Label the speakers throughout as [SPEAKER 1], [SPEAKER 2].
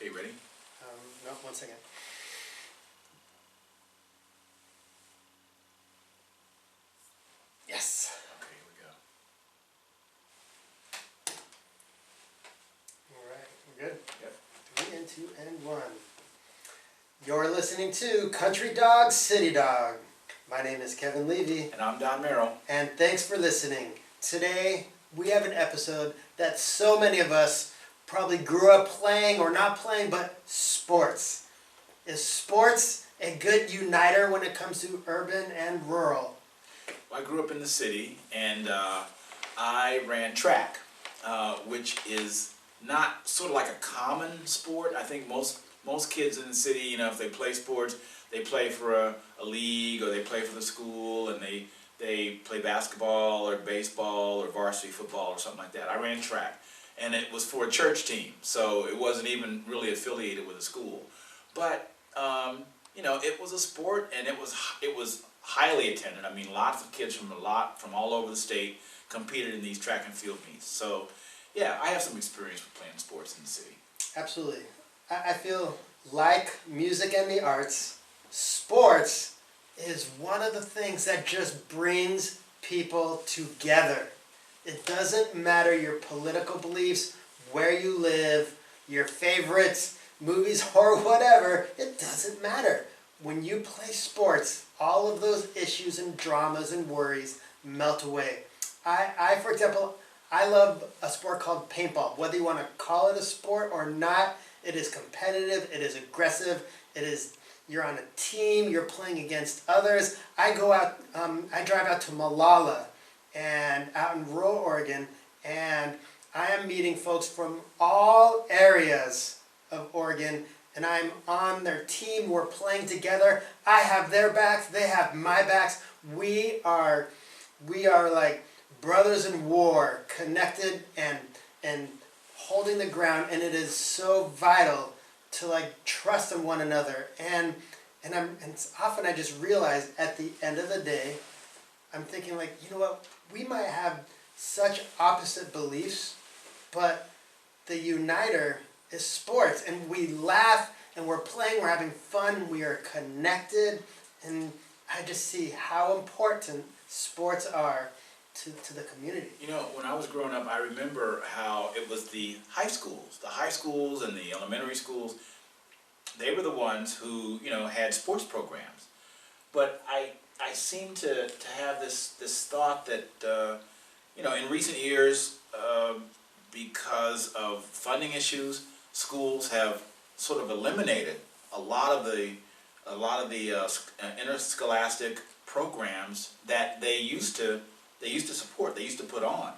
[SPEAKER 1] Okay, ready?
[SPEAKER 2] No, 1 second. Yes.
[SPEAKER 1] Okay, here we go.
[SPEAKER 2] All right, we're good.
[SPEAKER 1] Yep.
[SPEAKER 2] 3 and 2 and 1. You're listening to Country Dog, City Dog. My name is Kevin Levy.
[SPEAKER 1] And I'm Don Merrill.
[SPEAKER 2] And thanks for listening. Today, we have an episode that so many of us probably grew up playing or not playing, but sports. Is sports a good uniter when it comes to urban and rural?
[SPEAKER 1] Well, I grew up in the city, and I ran track, which is not sort of like a common sport. I think most kids in the city, you know, if they play sports, they play for a league or they play for the school, and they play basketball or baseball or varsity football or something like that. I ran track, and it was for a church team, so it wasn't even really affiliated with a school. But you know, it was a sport, and it was highly attended. I mean, lots of kids from all over the state competed in these track and field meets. So, yeah, I have some experience with playing sports in the city.
[SPEAKER 2] Absolutely. I feel like music and the arts, sports is one of the things that just brings people together. It doesn't matter your political beliefs, where you live, your favorites, movies, or whatever. It doesn't matter. When you play sports, all of those issues and dramas and worries melt away. I, for example, I love a sport called paintball. Whether you want to call it a sport or not, it is competitive, it is aggressive, you're on a team, you're playing against others. I drive out to Malala and out in rural Oregon, and I am meeting folks from all areas of Oregon, and I'm on their team. We're playing together. I have their backs, they have my backs. We are like brothers in war, connected and holding the ground, and it is so vital to like trust in one another. And often I just realize at the end of the day, I'm thinking like, you know what, we might have such opposite beliefs, but the uniter is sports, and we laugh and we're playing, we're having fun, we are connected, and I just see how important sports are to the community.
[SPEAKER 1] You know, when I was growing up, I remember how it was the high schools and the elementary schools, they were the ones who, you know, had sports programs. But I seem to have this thought that, you know, in recent years, because of funding issues, schools have sort of eliminated a lot of the interscholastic programs that they used to support, they used to put on,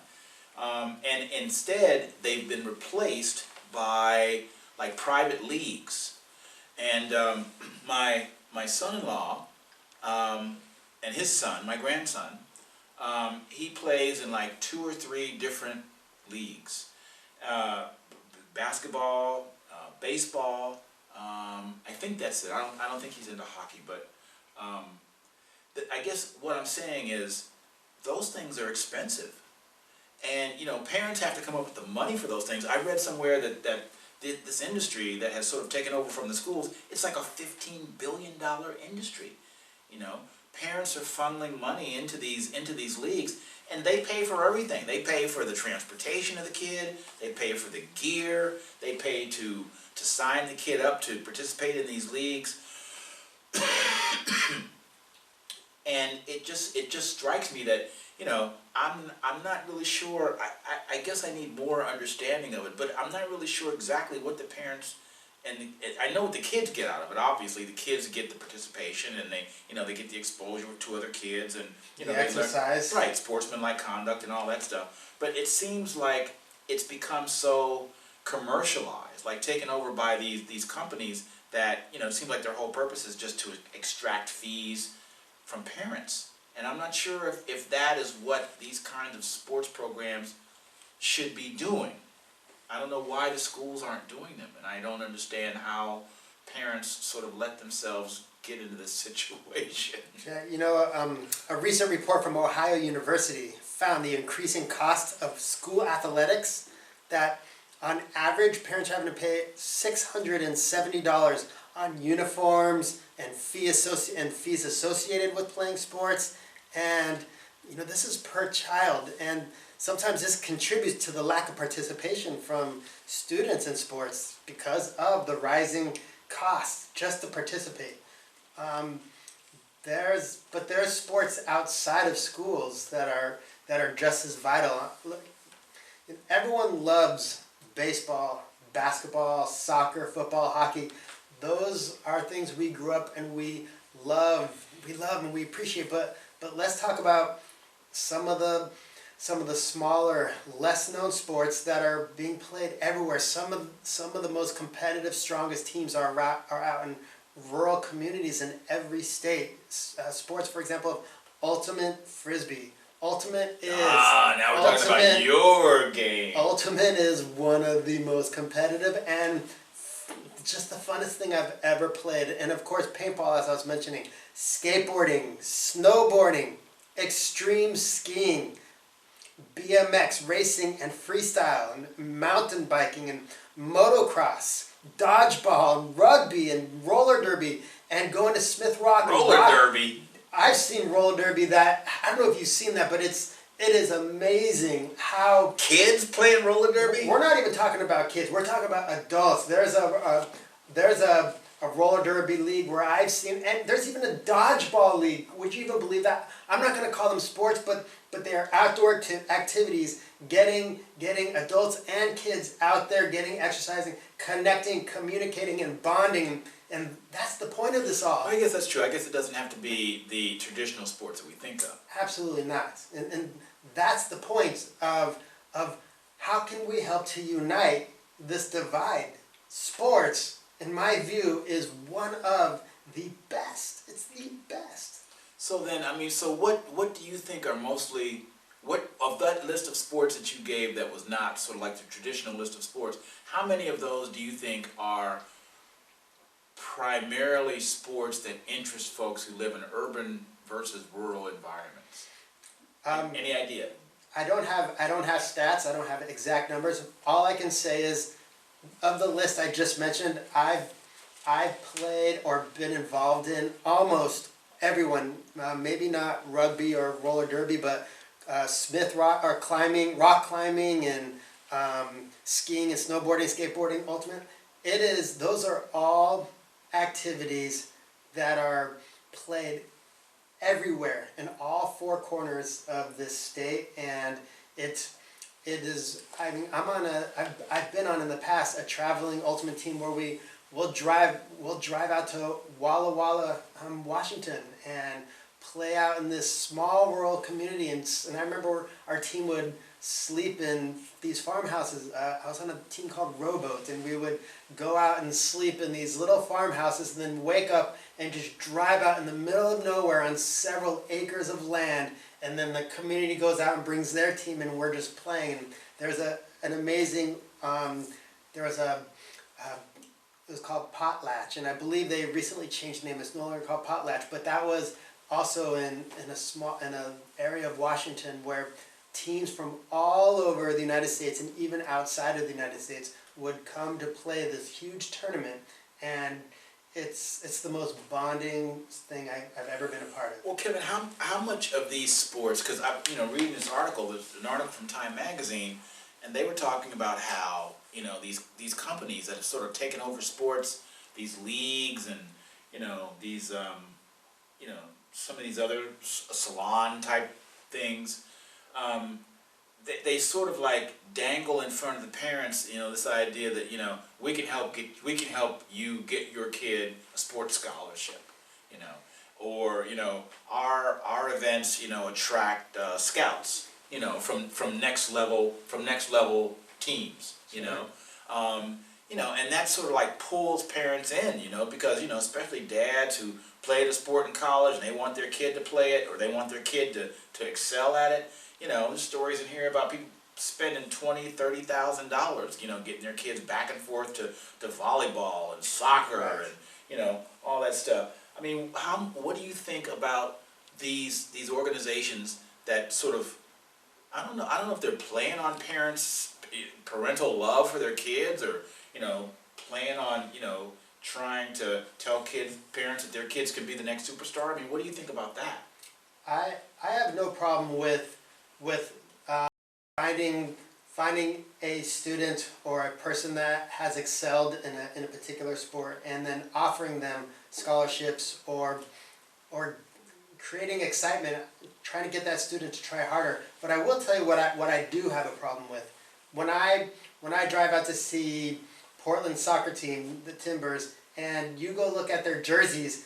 [SPEAKER 1] and instead they've been replaced by like private leagues. And my son-in-law and his son, my grandson, he plays in like 2 or 3 different leagues. Basketball, baseball, I think that's it. I don't think he's into hockey, but I guess what I'm saying is those things are expensive. And, you know, parents have to come up with the money for those things. I read somewhere that this industry that has sort of taken over from the schools, it's like a $15 billion industry. You know, parents are funneling money into these leagues, and they pay for everything. They pay for the transportation of the kid, they pay for the gear, they pay to sign the kid up to participate in these leagues. And it just strikes me that, you know, I'm not really sure. I guess I need more understanding of it, but I'm not really sure exactly what the parents and I know what the kids get out of it. Obviously, the kids get the participation, and they get the exposure to other kids, and
[SPEAKER 2] the exercise,
[SPEAKER 1] right, sportsmanlike conduct and all that stuff. But it seems like it's become so commercialized, like taken over by these companies that, you know, it seems like their whole purpose is just to extract fees from parents. And I'm not sure if that is what these kinds of sports programs should be doing. I don't know why the schools aren't doing them, and I don't understand how parents sort of let themselves get into this situation.
[SPEAKER 2] Yeah, you know, a recent report from Ohio University found the increasing cost of school athletics, that On average, parents are having to pay $670 on uniforms and fees associated with playing sports. And this is per child, and sometimes this contributes to the lack of participation from students in sports because of the rising costs just to participate. There's sports outside of schools that are just as vital. Look, everyone loves baseball, basketball, soccer, football, hockey. Those are things we grew up and we love and we appreciate. But let's talk about some of the smaller, less known sports that are being played everywhere. Some of the most competitive, strongest teams are out in rural communities in every state. Sports, for example, ultimate frisbee. Ultimate is
[SPEAKER 1] now we're talking about your game.
[SPEAKER 2] Ultimate is one of the most competitive and just the funnest thing I've ever played. And of course, paintball, as I was mentioning, skateboarding, snowboarding, extreme skiing, BMX racing and freestyle, and mountain biking and motocross, dodgeball and rugby and roller derby, and going to Smith Rock.
[SPEAKER 1] Roller derby.
[SPEAKER 2] I've seen roller derby. That I don't know if you've seen that, but it is amazing how
[SPEAKER 1] kids playing roller derby.
[SPEAKER 2] We're not even talking about kids. We're talking about adults. There's a roller derby league where I've seen, and there's even a dodgeball league. Would you even believe that? I'm not going to call them sports, but they are outdoor activities, getting adults and kids out there, getting exercising, connecting, communicating, and bonding. And that's the point of this all.
[SPEAKER 1] I guess that's true. I guess it doesn't have to be the traditional sports that we think of.
[SPEAKER 2] Absolutely not. And that's the point of how can we help to unite this divide. Sports, in my view, is one of the best. It's the best.
[SPEAKER 1] So then, so what do you think are mostly, what of that list of sports that you gave that was not sort of like the traditional list of sports, how many of those do you think are primarily sports that interest folks who live in urban versus rural environments? Any idea?
[SPEAKER 2] I don't have stats. I don't have exact numbers. All I can say is, of the list I just mentioned, I've played or been involved in almost everyone. Maybe not rugby or roller derby, but Smith Rock or rock climbing, and skiing and snowboarding, skateboarding, ultimate. Those are all activities that are played everywhere in all four corners of this state, and it is. I've been on in the past a traveling ultimate team where we'll drive out to Walla Walla, Washington, and play out in this small rural community. And I remember our team would sleep in these farmhouses. I was on a team called Rowboat, and we would go out and sleep in these little farmhouses and then wake up and just drive out in the middle of nowhere on several acres of land, and then the community goes out and brings their team and we're just playing. And there's an amazing, it was called Potlatch, and I believe they recently changed the name. It's no longer called Potlatch, but that was also in an area of Washington where teams from all over the United States and even outside of the United States would come to play this huge tournament, and it's the most bonding thing I've ever been a part of.
[SPEAKER 1] Well, Kevin, how much of these sports? Because I'm reading this article. There's an article from Time Magazine, and they were talking about how these companies that have sort of taken over sports, these leagues, and these some of these other salon type things. They sort of like dangle in front of the parents, this idea that we can help you get your kid a sports scholarship, or our events attract scouts, from next level teams, and that sort of like pulls parents in, because especially dads who played a sport in college and they want their kid to play it, or they want their kid to excel at it. There's stories in here about people spending $20,000-$30,000, getting their kids back and forth to volleyball and soccer,
[SPEAKER 2] right,
[SPEAKER 1] and all that stuff. What do you think about these organizations that sort of, I don't know if they're playing on parents' parental love for their kids, or plan on trying to tell parents that their kids can be the next superstar? I mean, what do you think about that?
[SPEAKER 2] I have no problem with finding a student or a person that has excelled in a particular sport, and then offering them scholarships or creating excitement, trying to get that student to try harder. But I will tell you what I do have a problem with. When I drive out to see Portland soccer team, the Timbers, and you go look at their jerseys,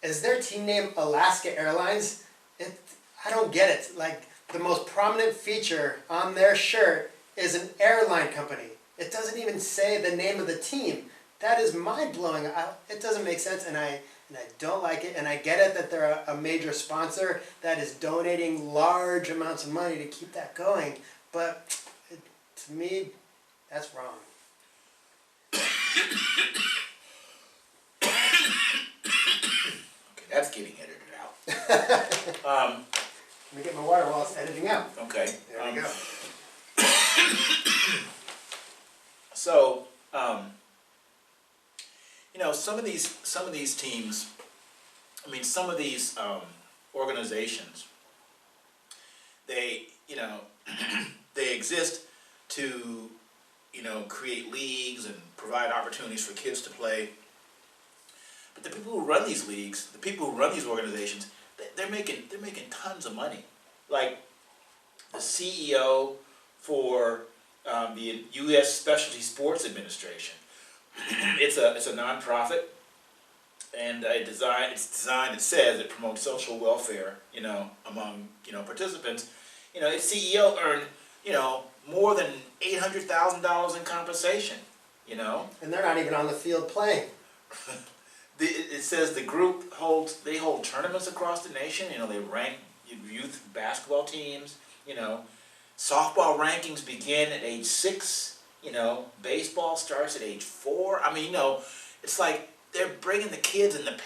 [SPEAKER 2] is their team name Alaska Airlines? I don't get it. Like, the most prominent feature on their shirt is an airline company. It doesn't even say the name of the team. That is mind-blowing. It doesn't make sense, and I don't like it. And I get it that they're a major sponsor that is donating large amounts of money to keep that going. But to me, that's wrong.
[SPEAKER 1] Okay, that's getting edited out.
[SPEAKER 2] Let me get my water while it's editing out.
[SPEAKER 1] Okay.
[SPEAKER 2] There we go.
[SPEAKER 1] So, some of these teams, I mean, some of these organizations, they they exist to create leagues and provide opportunities for kids to play. But the people who run these leagues, the people who run these organizations, they're making tons of money. Like the CEO for the U.S. Specialty Sports Administration. It's a nonprofit, and it says it promotes social welfare, among participants. Its CEO earned more than $800,000 in compensation.
[SPEAKER 2] And they're not even on the field playing.
[SPEAKER 1] It says the group hold tournaments across the nation. They rank youth basketball teams. Softball rankings begin at age 6. Baseball starts at age 4. I mean, it's like they're bringing the kids and the